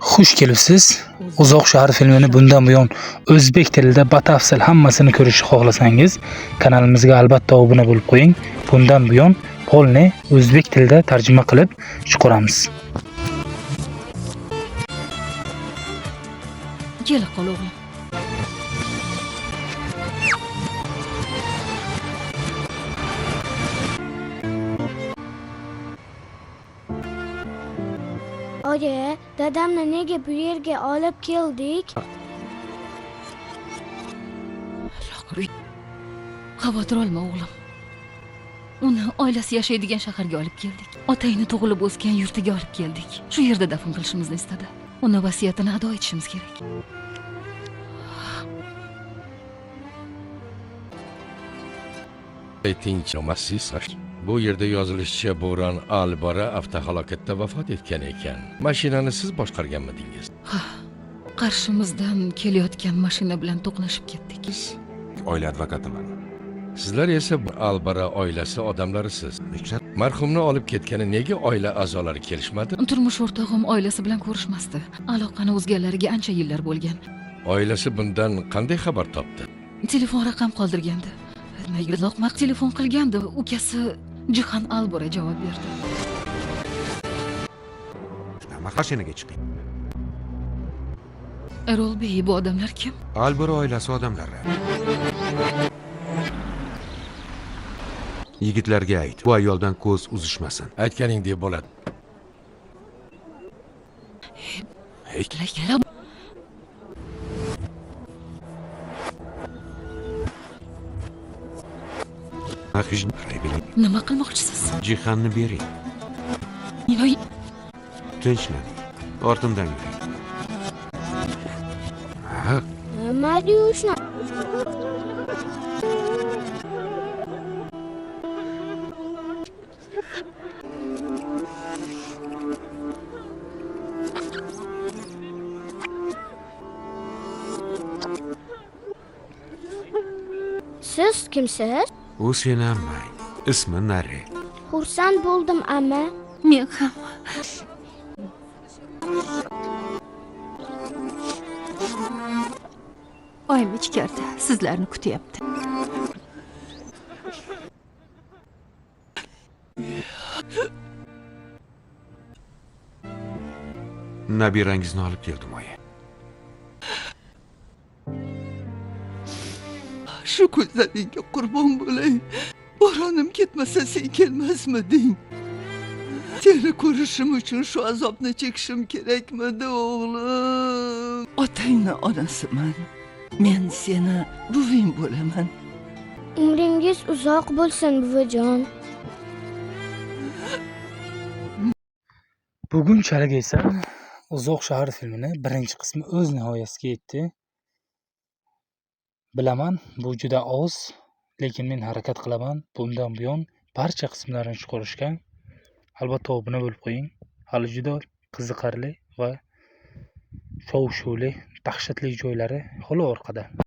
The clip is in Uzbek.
Xush kelibsiz. Uzoq shahar filmini bundan buyon o'zbek tilida batafsil hammasini ko'rishni xohlasangiz, kanalimizga albatta obuna bo'lib qo'ying. Bundan buyon polni o'zbek tilida tarjima qilib chiqaramiz. Kela qol o'g'lim. Oyi, dadamni nega bu yerga olib keldik? Xavotir olma o'g'lim. Uni oilasi yashaydigan shaharga olib keldik. Otangni tug'ilib o'sgan yurtiga olib keldik. Shu yerda dafn qilishimizni istadi. Uni vasiyatini ado etishimiz kerak. Aytingchi, bu yerda yozilishicha Bo'ron Albora avtohalokatda vafot etgan ekan. Mashinani siz boshqarganmidingiz? Ha, qarshimizdan kelayotgan mashina bilan to'qnashib ketdik. Oila advokatiman. Sizlar esa Albora oilasi odamlarisiz. Marhumni olib ketgani nega oila a'zolari kelishmadi? Turmush o'rtog'im oilasi bilan ko'rishmasdi. Aloqani uzganlariga ancha yillar bo'lgan. Oilasi bundan qanday xabar topdi? Telefon raqam qoldirgandi. Uzoq telefon qilgandi. Ukasi Jihan Albora javob berdi. Mashinaga chiqing. Erol Bey, bu odamlar kim? Albora oilasi odamlari. Yigitlarga ayt, bu ayoldan ko'z uzishmasin. Aytganingdek bo'ladi. Nima qilmoqchisiz? Jihanni bering. Voy, Tinchlan. Ortimdan yuring. Maryushna. Siz kimsiz? U seni ammang. Ismi Nari. Xursand bo'ldim, amma. men ham. Oyim ichkarida sizlarni kutyapti. Nabirangizni olib keldim, oyi. Shu ko'zlaringga qurbon bo'lay. Bo'ronim ketmasa sen kelmasmiding? Seni ko'rishim uchun shu azobni chekishim kerakmidi, o'g'lim? Otangni onasiman. Men seni buving bo'laman. Umringiz uzoq bo'lsin, buvijon. Bugunchalik esa Uzoq shahar filmini birinchi qismi o'z nihoyasiga yetdi. Bilaman, bu juda oz, lekin men harakat qilaman. Bundan buyon barcha qismlarini chiqarishga albatta obuna bo'lib qo'ying. Hali juda qiziqarli va shov-shuvli, dahshatli joylari hali orqada.